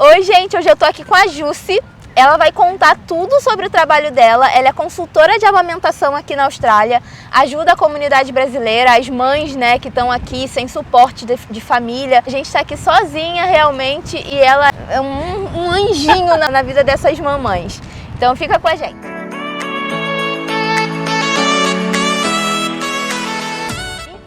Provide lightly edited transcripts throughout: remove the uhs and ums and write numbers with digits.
Oi, gente, hoje eu tô aqui com a Jussi. Ela vai contar tudo sobre o trabalho dela. Ela é consultora de amamentação aqui na Austrália, ajuda a comunidade brasileira, as mães, né, que estão aqui sem suporte de família. A gente está aqui sozinha realmente e ela é um anjinho na vida dessas mamães. Então fica com a gente.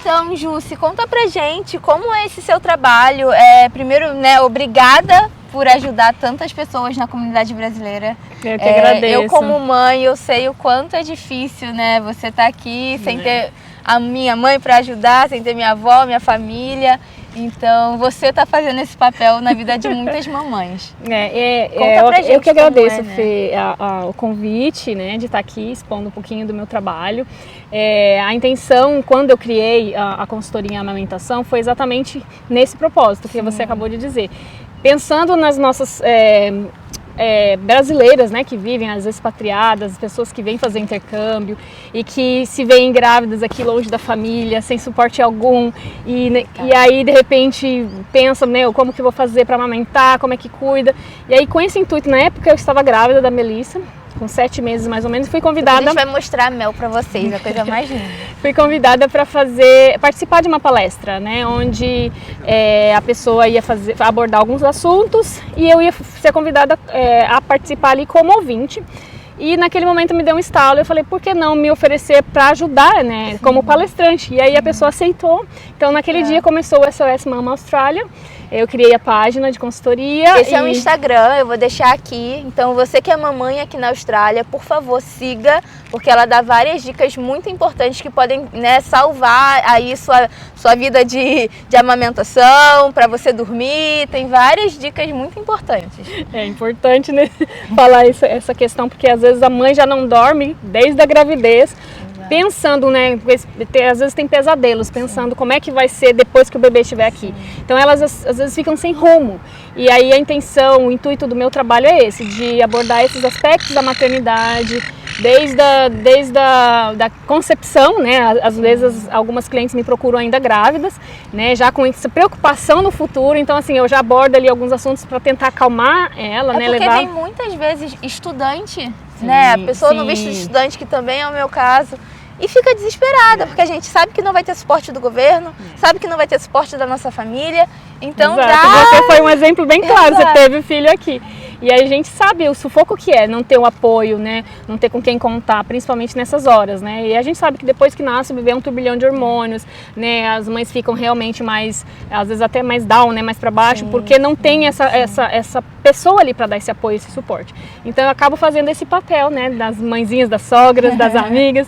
Então, Jussi, conta pra gente como é esse seu trabalho. Primeiro, né, obrigada por ajudar tantas pessoas na comunidade brasileira. Eu que agradeço. Eu como mãe, eu sei o quanto é difícil, né? Você tá aqui sem ter a minha mãe para ajudar, sem ter minha avó, minha família. Então, você tá fazendo esse papel na vida de muitas mamães. Conta pra gente. Eu que agradeço, Fê, o convite, né, de estar aqui expondo um pouquinho do meu trabalho. A intenção, quando eu criei a consultoria em amamentação, foi exatamente nesse propósito que você acabou de dizer. Pensando nas nossas brasileiras, né, que vivem, as expatriadas, as pessoas que vêm fazer intercâmbio e que se veem grávidas aqui longe da família, sem suporte algum, e aí de repente pensam, como que eu vou fazer para amamentar, como é que cuida. E aí com esse intuito, na época eu estava grávida da Melissa, com 7 meses mais ou menos, fui convidada... A gente vai mostrar a Mel para vocês, a coisa mais linda. Fui convidada para participar de uma palestra, né, onde a pessoa ia abordar alguns assuntos e eu ia ser convidada a participar ali como ouvinte. E naquele momento me deu um estalo, eu falei, por que não me oferecer para ajudar, né, como palestrante? E aí a pessoa aceitou. Então naquele dia começou o SOS Mama Austrália. Eu criei a página de consultoria. Esse é o Instagram, eu vou deixar aqui. Então você que é mamãe aqui na Austrália, por favor, siga, porque ela dá várias dicas muito importantes que podem, né, salvar aí sua vida de amamentação, para você dormir. Tem várias dicas muito importantes. É importante, né, falar essa questão, porque às vezes a mãe já não dorme desde a gravidez. Pensando, né, às vezes tem pesadelos, pensando como é que vai ser depois que o bebê estiver aqui. Então elas às vezes ficam sem rumo. E aí a intenção, o intuito do meu trabalho é esse, de abordar esses aspectos da maternidade, desde a concepção, né, às vezes algumas clientes me procuram ainda grávidas, né, já com essa preocupação no futuro. Então assim, eu já abordo ali alguns assuntos para tentar acalmar ela, né, porque vem muitas vezes estudante, né, a pessoa no visto de estudante, que também é o meu caso, e fica desesperada, porque a gente sabe que não vai ter suporte do governo, sabe que não vai ter suporte da nossa família, então Você foi um exemplo bem claro, você teve filho aqui. E aí a gente sabe o sufoco que é não ter o apoio, né, não ter com quem contar, principalmente nessas horas, né, e a gente sabe que depois que nasce o bebê é um turbilhão de hormônios, né, as mães ficam realmente mais, às vezes até mais down, né, mais para baixo, porque não tem essa pessoa ali para dar esse apoio, esse suporte. Então eu acabo fazendo esse papel, né, das mãezinhas, das sogras, das amigas,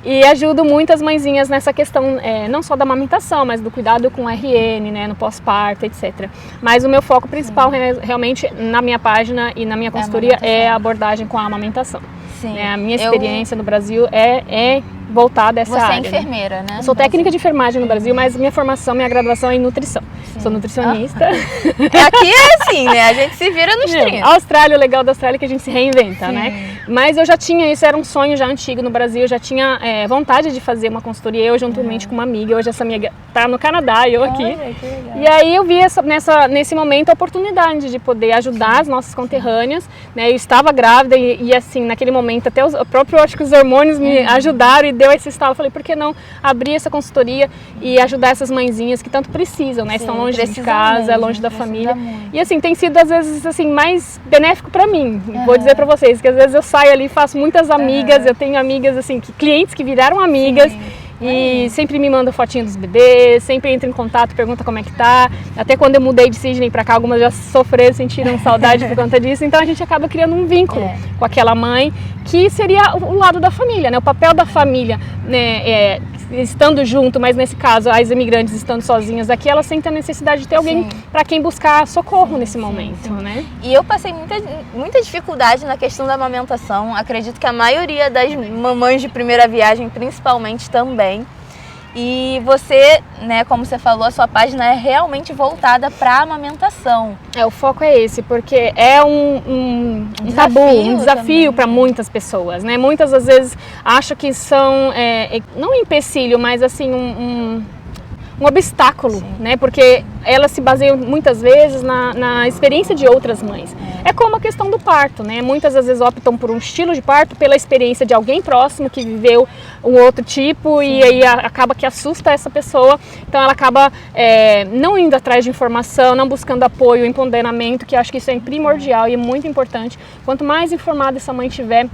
e ajudo muitas mãezinhas nessa questão, não só da amamentação, mas do cuidado com RN, né, no pós-parto, etc. Mas o meu foco principal realmente na minha página e na minha consultoria é a abordagem com a amamentação. A minha experiência no Brasil é voltada a essa área. Você é enfermeira, né? Eu sou técnica de enfermagem no Brasil, mas minha graduação é em nutrição. Sou nutricionista. Aqui é assim, né? A gente se vira nos 30. A Austrália, o legal da Austrália é que a gente se reinventa, né? Mas eu já tinha isso, era um sonho já antigo no Brasil, eu já tinha vontade de fazer uma consultoria, eu juntamente com uma amiga. Hoje essa amiga tá no Canadá e eu aqui. E aí eu vi nesse momento a oportunidade de poder ajudar as nossas conterrâneas, né? Eu estava grávida e assim, naquele momento até acho que os hormônios me ajudaram e deu esse estalo. Eu falei, por que não abrir essa consultoria e ajudar essas mãezinhas que tanto precisam, né? Estão longe de casa, longe da família. E assim, tem sido às vezes assim mais benéfico para mim. Vou dizer para vocês que às vezes eu saio ali, faço muitas amigas, eu tenho amigas assim, clientes que viraram amigas. E sempre me mandam fotinho dos bebês, sempre entra em contato, pergunta como é que tá. Até quando eu mudei de Sydney para cá, algumas já sofreram, sentiram saudade por conta disso. Então a gente acaba criando um vínculo com aquela mãe, que seria o lado da família, né? O papel da família, né, estando junto, mas nesse caso as imigrantes estando sozinhas aqui, elas sentem a necessidade de ter alguém para quem buscar socorro nesse momento, né? E eu passei muita dificuldade na questão da amamentação. Acredito que a maioria das mamães de primeira viagem, principalmente, também. E você, né, como você falou, a sua página é realmente voltada para a amamentação. O foco é esse, porque é um tabu, um desafio para muitas pessoas, né? Muitas às vezes acham que são, não um empecilho, mas assim um um obstáculo, né? Porque elas se baseiam muitas vezes na experiência de outras mães. É como a questão do parto, né? Muitas às vezes optam por um estilo de parto pela experiência de alguém próximo que viveu um outro tipo. Sim. E aí acaba que assusta essa pessoa, então ela acaba não indo atrás de informação, não buscando apoio, empoderamento, que eu acho que isso é primordial e é muito importante. Quanto mais informada essa mãe tiver,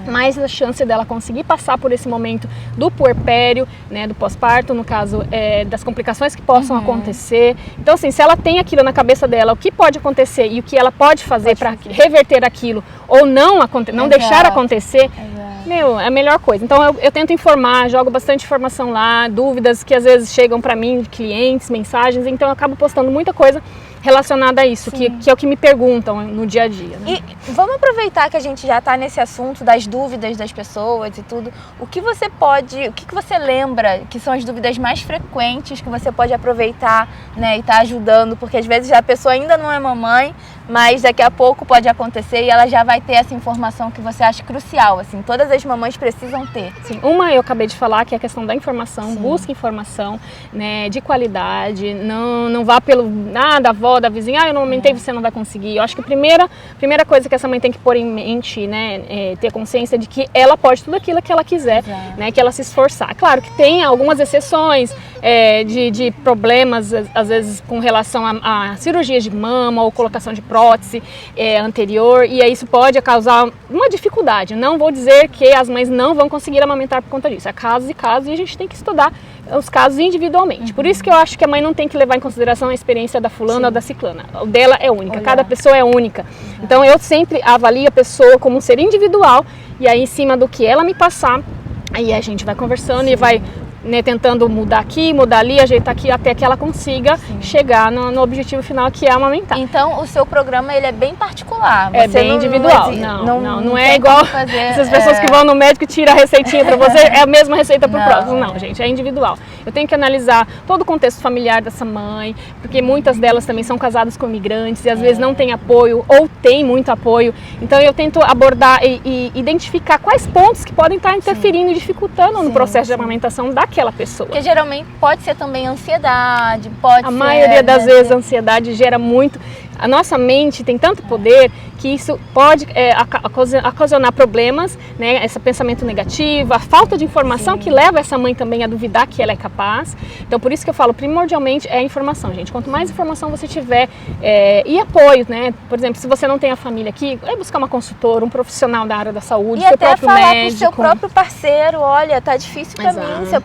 mais a chance dela conseguir passar por esse momento do puerpério, né, do pós-parto, no caso das complicações que possam acontecer. Então, assim, se ela tem aquilo na cabeça dela, o que pode acontecer e o que ela pode fazer para reverter aquilo ou não deixar acontecer, é a melhor coisa. Então, eu tento informar, jogo bastante informação lá, dúvidas que às vezes chegam para mim, de clientes, mensagens, então eu acabo postando muita coisa relacionada a isso, que é o que me perguntam no dia a dia. Né? E vamos aproveitar que a gente já está nesse assunto das dúvidas das pessoas e tudo. O que você lembra que são as dúvidas mais frequentes que você pode aproveitar, né, e estar ajudando? Porque às vezes a pessoa ainda não é mamãe, mas daqui a pouco pode acontecer e ela já vai ter essa informação que você acha crucial, assim, todas as mamães precisam ter. Sim, uma eu acabei de falar, que é a questão da informação. Busque informação, né, de qualidade, não vá pelo da avó, da vizinha, eu não aumentei, você não vai conseguir. Eu acho que a primeira coisa que essa mãe tem que pôr em mente, né, é ter consciência de que ela pode tudo aquilo que ela quiser, né, que ela se esforçar. Claro que tem algumas exceções de problemas, às vezes com relação a cirurgias de mama ou colocação de prótese anterior, e aí isso pode causar uma dificuldade. Não vou dizer que as mães não vão conseguir amamentar por conta disso. É casos e casos, e a gente tem que estudar os casos individualmente. Por isso que eu acho que a mãe não tem que levar em consideração a experiência da fulana ou da ciclana. O dela é única, cada pessoa é única. Então eu sempre avalio a pessoa como um ser individual, e aí em cima do que ela me passar, aí a gente vai conversando e vai, né, tentando mudar aqui, mudar ali, ajeitar aqui, até que ela consiga chegar no objetivo final, que é amamentar. Então o seu programa ele é bem particular. É bem individual. Não é igual essas pessoas que vão no médico e tiram a receitinha para você, é a mesma receita para o próximo. Não, gente, é individual. Eu tenho que analisar todo o contexto familiar dessa mãe, porque muitas delas também são casadas com imigrantes e às vezes não tem apoio ou tem muito apoio. Então eu tento abordar e identificar quais pontos que podem estar interferindo e dificultando no processo de amamentação daquela pessoa. Porque geralmente pode ser também ansiedade, pode ser... A maioria das vezes a ansiedade gera muito... A nossa mente tem tanto poder que isso pode ocasionar problemas, né? Esse pensamento negativo, a falta de informação que leva essa mãe também a duvidar que ela é capaz. Então, por isso que eu falo, primordialmente é a informação, gente. Quanto mais informação você tiver e apoio, né? Por exemplo, se você não tem a família aqui, é buscar uma consultora, um profissional da área da saúde, seu próprio médico. E até falar pro seu próprio parceiro, olha, tá difícil pra mim, você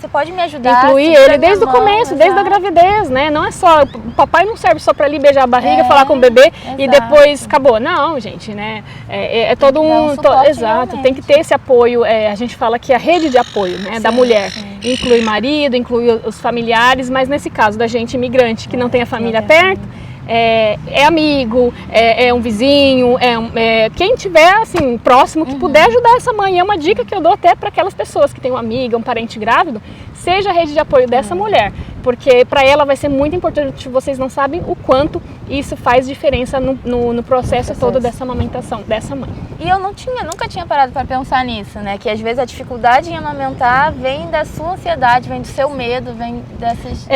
pode me ajudar. Incluir ele desde o começo, desde a gravidez, né? Não é só, o papai não serve só pra ali beijar a barriga, falar com o bebê e depois acabou. Não, gente, né? É todo um... Exato, tem que ter esse apoio. A gente fala que é a rede de apoio, né, da mulher. Inclui marido, inclui os familiares, mas nesse caso da gente imigrante que não tem a família perto, é amigo, é um vizinho, quem tiver assim próximo que puder ajudar essa mãe. É uma dica que eu dou até para aquelas pessoas que têm uma amiga, um parente grávido, seja a rede de apoio dessa mulher, porque para ela vai ser muito importante. Vocês não sabem o quanto isso faz diferença no processo todo dessa amamentação dessa mãe. E eu nunca tinha parado para pensar nisso, né? Que às vezes a dificuldade em amamentar vem da sua ansiedade, vem do seu medo, vem dessas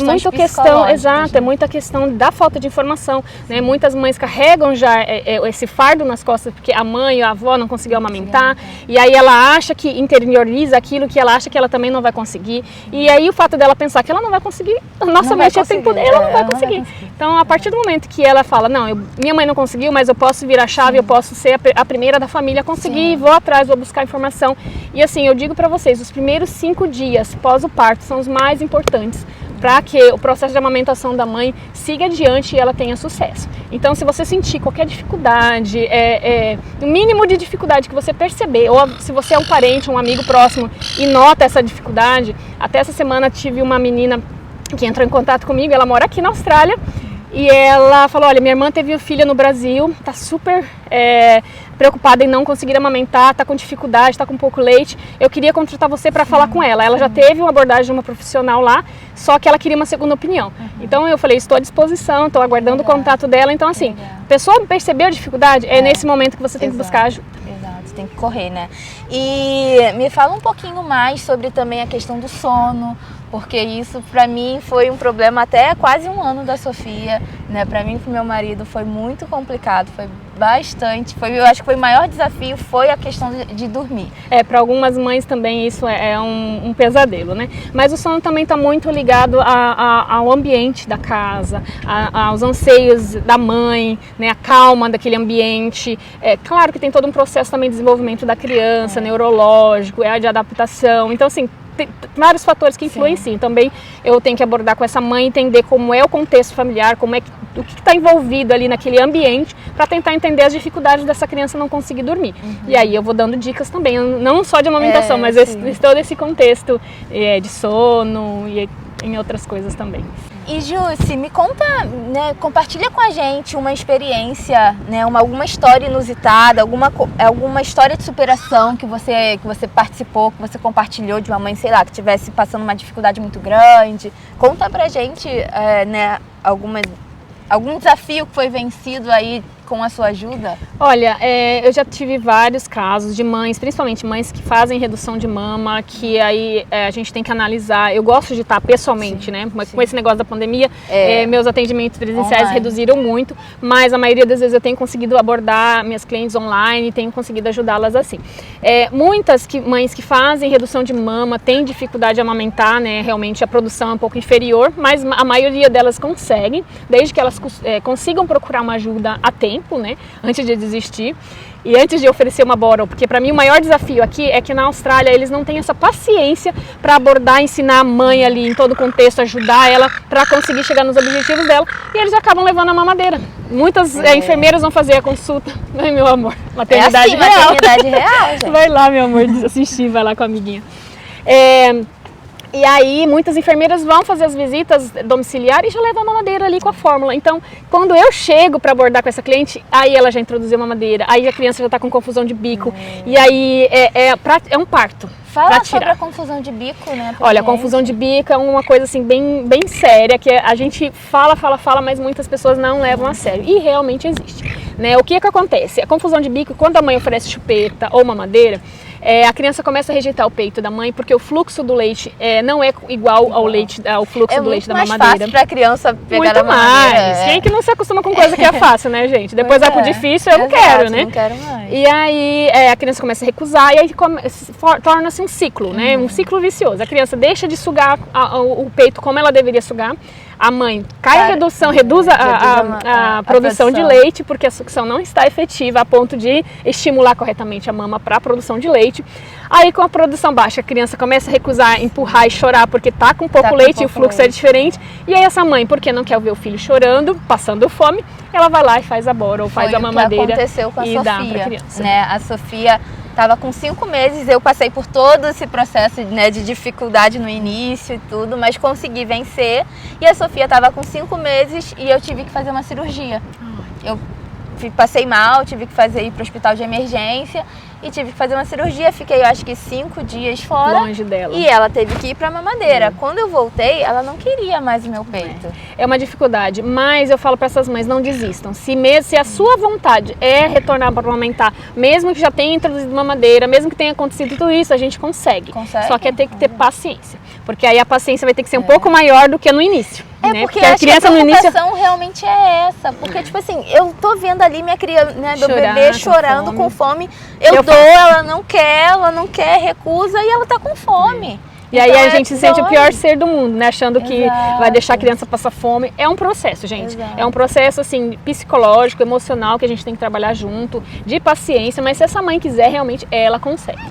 muita questão, exato, é muita questão da falta de informação, né? Muitas mães carregam já esse fardo nas costas porque a mãe ou a avó não conseguiu amamentar, e aí ela acha que interioriza aquilo, que ela acha que ela também não vai conseguir, e aí o fato dela pensar que ela não vai conseguir, nossa mente tem poder, ela não vai conseguir. Então, a partir do momento que ela fala, não, minha mãe não conseguiu, mas eu posso virar a chave, eu posso ser a primeira da família a conseguir, vou atrás, vou buscar informação. E assim, eu digo para vocês, os primeiros 5 dias pós o parto são os mais importantes para que o processo de amamentação da mãe siga adiante e ela tenha sucesso. Então, se você sentir qualquer dificuldade, o mínimo de dificuldade que você perceber, ou se você é um parente, um amigo próximo e nota essa dificuldade, até essa semana tive uma menina que entrou em contato comigo, ela mora aqui na Austrália, e ela falou, olha, minha irmã teve filha no Brasil, tá super preocupada em não conseguir amamentar, tá com dificuldade, tá com pouco leite, eu queria contratar você para falar com ela. Ela já teve uma abordagem de uma profissional lá, só que ela queria uma segunda opinião. Então eu falei, estou à disposição, estou aguardando o contato dela. Então assim, a pessoa percebeu a dificuldade, é nesse momento que você tem que buscar ajuda. Exato, tem que correr, né? E me fala um pouquinho mais sobre também a questão do sono, porque isso para mim foi um problema até quase um ano da Sofia, né? Para mim e pro meu marido foi muito complicado, foi bastante, eu acho que foi o maior desafio foi a questão de dormir. Para algumas mães também isso é um pesadelo, né? Mas o sono também está muito ligado ao ambiente da casa, aos anseios da mãe, né? A calma daquele ambiente. É claro que tem todo um processo também de desenvolvimento da criança, neurológico, de adaptação. Então, assim, tem vários fatores que influenciam. Também eu tenho que abordar com essa mãe, entender como é o contexto familiar, o que está envolvido ali naquele ambiente, para tentar entender as dificuldades dessa criança não conseguir dormir. E aí eu vou dando dicas também, não só de amamentação, mas todo esse contexto de sono e em outras coisas também. E Jussi, me conta, né, compartilha com a gente uma experiência, né, alguma história inusitada, alguma história de superação que você participou, que você compartilhou de uma mãe, sei lá, que estivesse passando uma dificuldade muito grande. Conta pra gente, né, algum desafio que foi vencido aí com a sua ajuda? Olha, eu já tive vários casos de mães, principalmente mães que fazem redução de mama, que aí a gente tem que analisar. Eu gosto de estar pessoalmente, né? Com esse negócio da pandemia, meus atendimentos presenciais online reduziram muito, mas a maioria das vezes eu tenho conseguido abordar minhas clientes online, tenho conseguido ajudá-las assim. Muitas mães que fazem redução de mama têm dificuldade de amamentar, né? Realmente a produção é um pouco inferior, mas a maioria delas conseguem, desde que elas consigam procurar uma ajuda a tempo, né, antes de desistir e antes de oferecer uma bottle, porque para mim o maior desafio aqui é que na Austrália eles não têm essa paciência para abordar, ensinar a mãe ali em todo o contexto, ajudar ela para conseguir chegar nos objetivos dela, e eles acabam levando a mamadeira. Muitas enfermeiras vão fazer a consulta, ai meu amor, maternidade real. Maternidade real, gente. Vai lá, meu amor, assistir, vai lá com a amiguinha. E aí muitas enfermeiras vão fazer as visitas domiciliares e já levam a mamadeira ali com a fórmula. Então, quando eu chego para abordar com essa cliente, aí ela já introduziu a mamadeira, aí a criança já está com confusão de bico, e aí é um parto. Fala sobre a confusão de bico, né? Olha, a confusão de bico é uma coisa assim bem séria, que a gente fala, mas muitas pessoas não levam a sério. E realmente existe, né? O que acontece? A confusão de bico, quando a mãe oferece chupeta ou mamadeira, a criança começa a rejeitar o peito da mãe, porque o fluxo do leite não é igual ao fluxo do leite da mamadeira. É muito mais fácil para a criança pegar muito a mamadeira. Mais. Quem que não se acostuma com coisa que é fácil, né, gente? Depois vai pro difícil, eu não quero, né? Não quero mais. E aí a criança começa a recusar e aí torna-se um ciclo, né? Um ciclo vicioso. A criança deixa de sugar o peito como ela deveria sugar. A mãe reduz a produção de leite, porque a sucção não está efetiva a ponto de estimular corretamente a mama para a produção de leite. Aí com a produção baixa, a criança começa a recusar, empurrar e chorar porque está com pouco leite e o fluxo é diferente. E aí essa mãe, porque não quer ver o filho chorando, passando fome, ela vai lá e faz a bottle, faz a mamadeira aconteceu com a e Sofia, dá para a criança. Né? A Sofia estava com 5 meses, eu passei por todo esse processo, né, de dificuldade no início e tudo, mas consegui vencer. E a Sofia estava com 5 meses e eu tive que fazer uma cirurgia. Eu passei mal, tive que ir para o hospital de emergência e tive que fazer uma cirurgia. Fiquei, eu acho que 5 dias fora. Longe dela. E ela teve que ir para a mamadeira. Quando eu voltei, ela não queria mais o meu peito. É uma dificuldade, mas eu falo para essas mães, não desistam. Se a sua vontade é retornar para amamentar, mesmo que já tenha introduzido mamadeira, mesmo que tenha acontecido tudo isso, a gente consegue. Só que tem que ter paciência, porque aí a paciência vai ter que ser um pouco maior do que no início. Né? Porque a criança no início realmente é essa. Porque, tipo assim, eu tô vendo ali minha criança, né, meu bebê chorando com fome. Eu dou, ela não quer, recusa e ela tá com fome. E aí a gente se sente o pior ser do mundo, né? Achando que vai deixar a criança passar fome. É um processo, gente. É um processo, assim, psicológico, emocional, que a gente tem que trabalhar junto, de paciência. Mas se essa mãe quiser, realmente, ela consegue.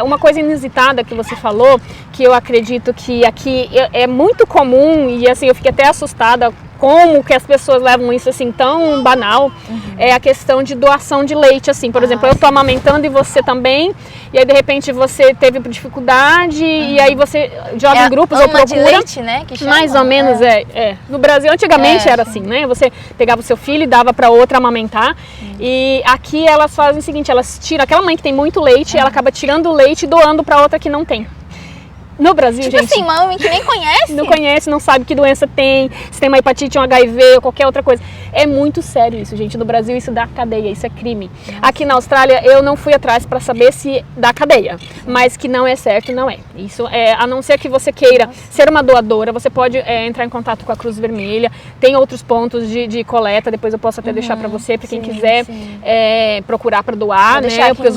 Uma coisa inusitada que você falou, que eu acredito que aqui é muito comum, e assim, eu fiquei até assustada como que as pessoas levam isso assim tão banal, é a questão de doação de leite, assim, por exemplo, eu tô amamentando e você também, e aí de repente você teve dificuldade e aí você joga em grupos ou procura. De leite, né, que chama, mais ou menos, No Brasil antigamente era assim, né, você pegava o seu filho e dava para outra amamentar, e aqui elas fazem o seguinte, elas tiram, aquela mãe que tem muito leite, ela acaba tirando o leite e doando para outra que não tem. No Brasil, tipo gente... assim, mãe que nem conhece. Não conhece, não sabe que doença tem, se tem uma hepatite, um HIV ou qualquer outra coisa. É muito sério isso, gente. No Brasil isso dá cadeia, isso é crime. Nossa. Aqui na Austrália eu não fui atrás para saber se dá cadeia, mas que não é certo, não é. Isso é, a não ser que você queira ser uma doadora, você pode entrar em contato com a Cruz Vermelha. Tem outros pontos de coleta, depois eu posso até deixar para você, para quem quiser procurar para doar, né? Porque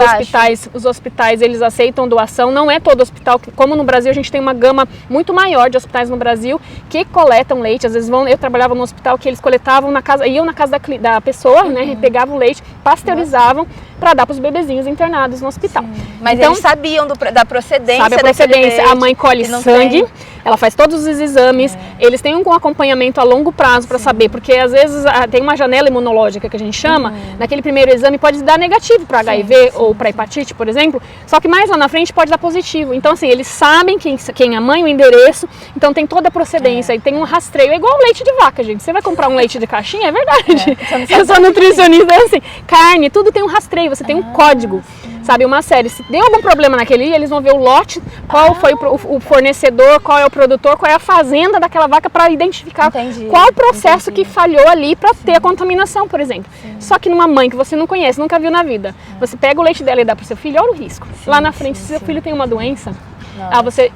os hospitais eles aceitam doação. Não é todo hospital, como no Brasil a gente tem uma gama muito maior de hospitais no Brasil que coletam leite. Às vezes eu trabalhava num hospital que eles coletavam na casa, iam na casa da pessoa, né, pegavam o leite, pasteurizavam para dar para os bebezinhos internados no hospital. Mas então, eles sabiam da procedência. Sabe a procedência, a mãe colhe sangue, ela faz todos os exames, eles têm um acompanhamento a longo prazo para saber, porque às vezes tem uma janela imunológica que a gente chama, naquele primeiro exame pode dar negativo para HIV ou para hepatite, por exemplo, só que mais lá na frente pode dar positivo. Então assim, eles sabem quem é a mãe, o endereço, então tem toda a procedência e tem um rastreio, é igual leite de vaca, gente. Você vai comprar um leite de caixinha, é verdade. Eu sou nutricionista, assim, carne, tudo tem um rastreio, você tem um código. Sabe, uma série, se deu algum problema naquele dia, eles vão ver o lote, qual foi o fornecedor, qual é o produtor, qual é a fazenda daquela vaca para identificar qual o processo que falhou ali para ter a contaminação, por exemplo. Só que numa mãe que você não conhece, nunca viu na vida, você pega o leite dela e dá para o seu filho, olha o risco. Lá na frente, se seu filho tem uma doença,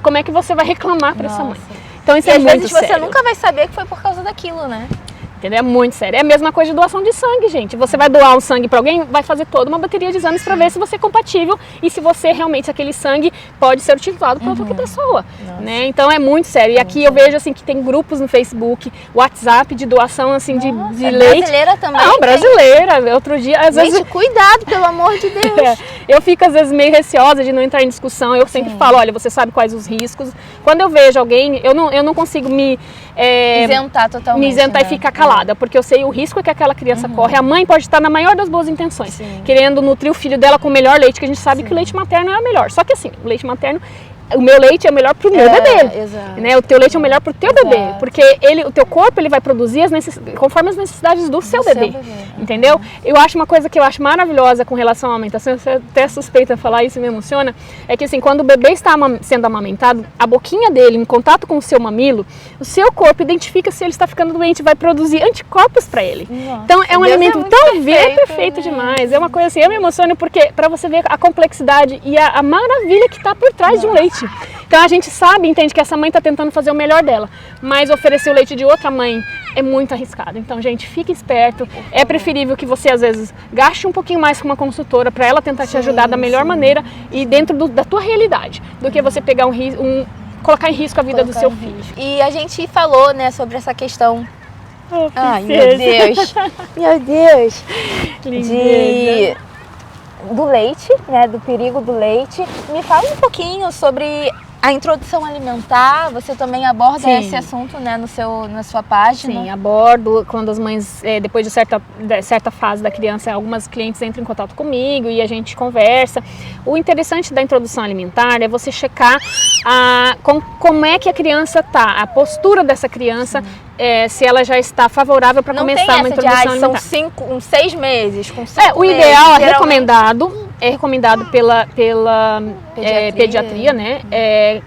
como é que você vai reclamar para essa mãe? Então isso é muito sério. Às vezes você nunca vai saber que foi por causa daquilo, né? Entendeu? É muito sério. É a mesma coisa de doação de sangue, gente. Você vai doar um sangue para alguém, vai fazer toda uma bateria de exames para ver se você é compatível e se você realmente, aquele sangue pode ser utilizado para outra pessoa. Né? Então é muito sério. E aqui eu vejo assim que tem grupos no Facebook, WhatsApp de doação assim de leite. Brasileira também? Não, brasileira. Outro dia, às vezes... cuidado, pelo amor de Deus. Eu fico às vezes meio receosa de não entrar em discussão. Eu sempre falo, olha, você sabe quais os riscos. Quando eu vejo alguém, eu não consigo me isentar totalmente. Me isentar e ficar calada, porque eu sei o risco que aquela criança corre. A mãe pode estar na maior das boas intenções, querendo nutrir o filho dela com o melhor leite, que a gente sabe que o leite materno é o melhor. Só que assim, o leite materno, o meu leite é o melhor pro meu bebê, né? O teu leite é o melhor pro teu bebê, porque o teu corpo ele vai produzir conforme as necessidades do seu bebê, entendeu? Eu acho uma coisa que eu acho maravilhosa com relação à amamentação, eu até suspeita falar isso, me emociona, é que assim, quando o bebê está sendo amamentado, a boquinha dele em contato com o seu mamilo, o seu corpo identifica se ele está ficando doente, vai produzir anticorpos para ele. Então é um alimento tão perfeito demais, é uma coisa assim, eu me emociono porque para você ver a complexidade e a maravilha que está por trás de um leite. Então a gente entende que essa mãe está tentando fazer o melhor dela, mas oferecer o leite de outra mãe é muito arriscado. Então, gente, fique esperto. É preferível que você, às vezes, gaste um pouquinho mais com uma consultora para ela tentar te ajudar da melhor maneira e dentro da tua realidade, do que você pegar colocar em risco a vida do seu filho. E a gente falou, né, sobre essa questão... Ai, meu Deus! Meu Deus! Do leite, né, do perigo do leite. Me fala um pouquinho sobre a introdução alimentar. Você também aborda esse assunto, né, na sua página? Sim, abordo quando as mães, depois de certa fase da criança, algumas clientes entram em contato comigo e a gente conversa. O interessante da introdução alimentar é você checar como é que a criança está, a postura dessa criança, se ela já está favorável para começar uma introdução alimentar. São 6 meses, com 5 meses. O ideal é recomendado pela pediatria, né?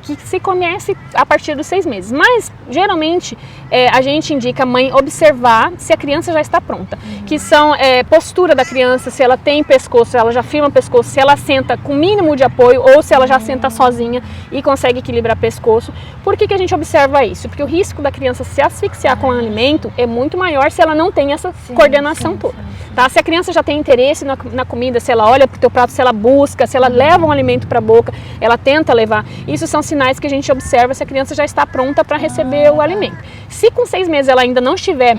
Que se comece a partir dos 6 meses. Mas, geralmente, a gente indica a mãe observar se a criança já está pronta. Que são postura da criança, se ela tem pescoço, se ela já firma o pescoço, se ela senta com mínimo de apoio ou se ela já senta sozinha e consegue equilibrar pescoço. Por que a gente observa isso? Porque o risco da criança se asfixiar com o alimento é muito maior se ela não tem essa coordenação toda. Tá? Se a criança já tem interesse na comida, se ela olha para o teu prato, se ela busca, se ela leva um alimento para a boca, ela tenta levar. Isso são sinais que a gente observa se a criança já está pronta para receber o alimento. Se com 6 meses ela ainda não estiver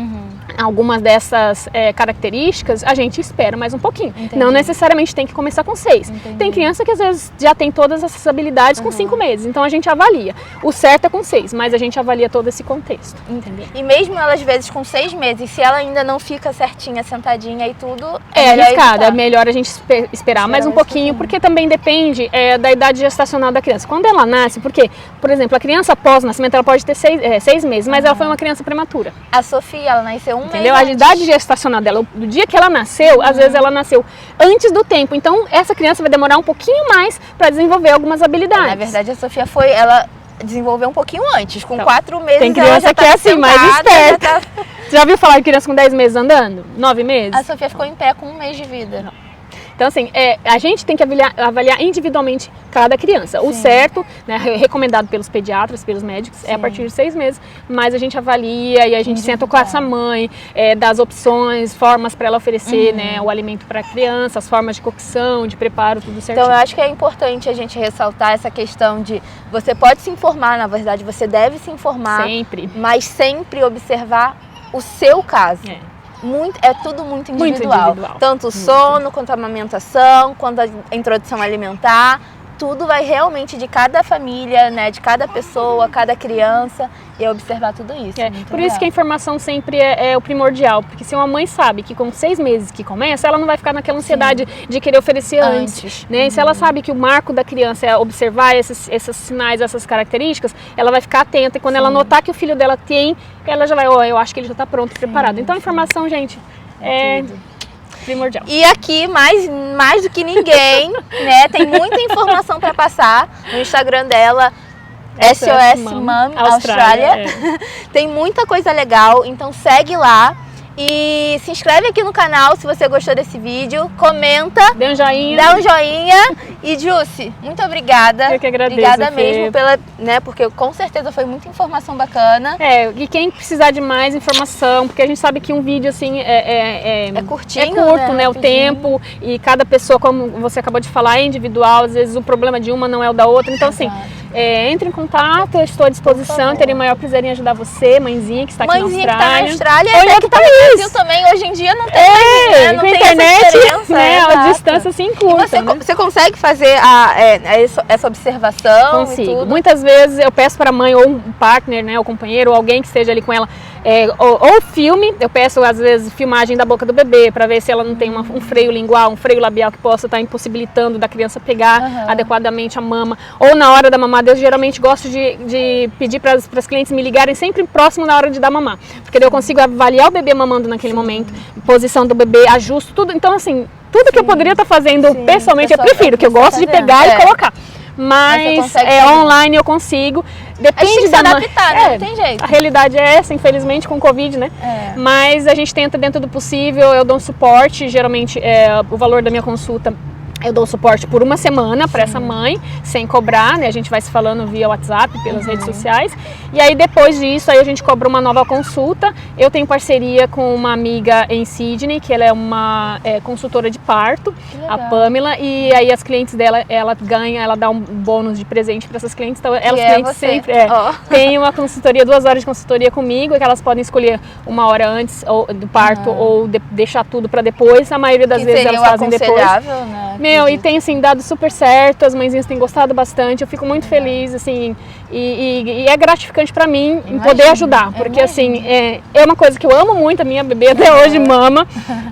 algumas dessas características, a gente espera mais um pouquinho. Entendi. Não necessariamente tem que começar com 6. Entendi. Tem criança que às vezes já tem todas essas habilidades com 5 meses, então a gente avalia. O certo é com 6, mas a gente avalia todo esse contexto. Entendi. E mesmo ela às vezes com 6 meses, se ela ainda não fica certinha, sentadinha e tudo... É arriscado, é melhor a gente esperar mais um pouquinho, porque também depende da idade gestacional da criança. Quando ela nasce, porque, por exemplo, a criança pós-nascimento, ela pode ter 6 meses, mas ela foi uma criança prematura. A Sofia, ela nasceu entendeu? A idade gestacional dela, do dia que ela nasceu, às vezes ela nasceu antes do tempo. Então, essa criança vai demorar um pouquinho mais para desenvolver algumas habilidades. Na verdade, a Sofia ela desenvolver um pouquinho antes. Com Então, 4 meses tem ela criança já tá que é assim, mais sentada, esperta. já tá... Você já ouviu falar de criança com 10 meses andando? 9 meses? A Sofia ficou em pé com 1 mês de vida. Não. Então, assim, a gente tem que avaliar individualmente cada criança. O certo, né, recomendado pelos pediatras, pelos médicos, é a partir de 6 meses, mas a gente avalia e a gente senta com essa mãe, dá as opções, formas para ela oferecer né, o alimento para a criança, as formas de cocção, de preparo, tudo certinho. Então, eu acho que é importante a gente ressaltar essa questão de você pode se informar, na verdade, você deve se informar. Sempre. Mas sempre observar o seu caso. É tudo muito individual. Tanto o sono, quanto a amamentação, quanto a introdução alimentar. Tudo vai realmente de cada família, né, de cada pessoa, cada criança, e observar tudo isso. Por isso que a informação sempre é o primordial, porque se uma mãe sabe que com 6 meses que começa, ela não vai ficar naquela ansiedade de querer oferecer antes. Né? E se ela sabe que o marco da criança é observar esses sinais, essas características, ela vai ficar atenta e quando ela notar que o filho dela tem, ela já vai, eu acho que ele já está pronto, preparado. Então a informação, gente, é primordial. E aqui, mais do que ninguém, né, tem muita informação para passar no Instagram dela, SOS Mom Austrália. Tem muita coisa legal, então segue lá. E se inscreve aqui no canal se você gostou desse vídeo, comenta, dá um joinha. E Jussi, muito obrigada. Eu que agradeço. Obrigada mesmo porque com certeza foi muita informação bacana. E quem precisar de mais informação, porque a gente sabe que um vídeo assim é curtinho, é curto, né? O tempo, e cada pessoa, como você acabou de falar, é individual, às vezes o problema de uma não é o da outra. Então assim, entre em contato, eu estou à disposição, terei maior prazer em ajudar você, mãezinha que está aqui na Austrália. Mãezinha que está na Austrália, ou em outro país. Brasil também, hoje em dia não tem mais, né? Não com a tem internet, essa diferença, né, a distância se encurta. Você consegue fazer essa observação? Consigo. E tudo? Muitas vezes eu peço para a mãe ou um partner, né, ou companheiro, ou alguém que esteja ali com ela, ou filme, eu peço às vezes filmagem da boca do bebê para ver se ela não tem um freio lingual, um freio labial que possa estar impossibilitando da criança pegar adequadamente a mama. Ou na hora da mamada, eu geralmente gosto de pedir para as clientes me ligarem sempre próximo na hora de dar mamar, porque daí eu consigo avaliar o bebê mamando naquele momento, posição do bebê, ajusto, tudo. Então assim, tudo que eu poderia estar fazendo pessoalmente, eu prefiro, que eu gosto de pegar e colocar. Mas online eu consigo. Depende da adaptar, né? Não tem jeito. A realidade é essa, infelizmente, com o Covid, né? Mas a gente tenta dentro do possível, eu dou um suporte, geralmente o valor da minha consulta. Eu dou suporte por 1 semana para essa mãe, sem cobrar, né? A gente vai se falando via WhatsApp, pelas redes sociais. E aí depois disso, aí a gente cobra uma nova consulta. Eu tenho parceria com uma amiga em Sydney, que ela é uma consultora de parto, a Pamela. E aí as clientes dela, ela dá um bônus de presente para essas clientes. Então elas clientes sempre têm uma consultoria, 2 horas de consultoria comigo, que elas podem escolher 1 hora antes do parto ou deixar tudo para depois. A maioria das vezes elas fazem depois. Né? E tem assim dado super certo, as mãezinhas têm gostado bastante, eu fico muito feliz, assim, e é gratificante pra mim em poder ajudar, porque assim, é uma coisa que eu amo muito, a minha bebê até hoje mama,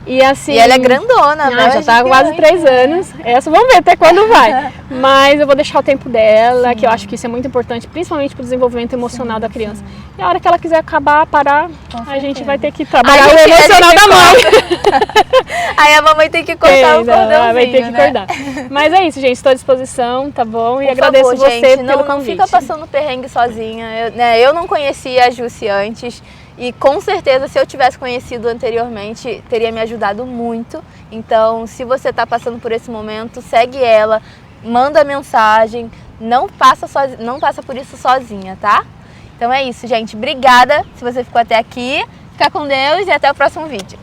e assim... E ela é grandona, né? Já tá há quase 3 anos, vamos ver até quando vai, mas eu vou deixar o tempo dela, que eu acho que isso é muito importante, principalmente pro desenvolvimento emocional da criança. E a hora que ela quiser parar, a gente vai ter que trabalhar o emocional da mãe. Aí a mamãe tem que cortar o cordãozinho, vai ter que cortar. Mas é isso, gente, estou à disposição, tá bom? E agradeço você pelo convite. Não fica passando perrengue sozinha. Eu não conhecia a Jussi antes e com certeza se eu tivesse conhecido anteriormente teria me ajudado muito. Então, se você está passando por esse momento, segue ela, manda mensagem, não passa por isso sozinha, tá? Então é isso, gente. Obrigada se você ficou até aqui. Fica com Deus e até o próximo vídeo.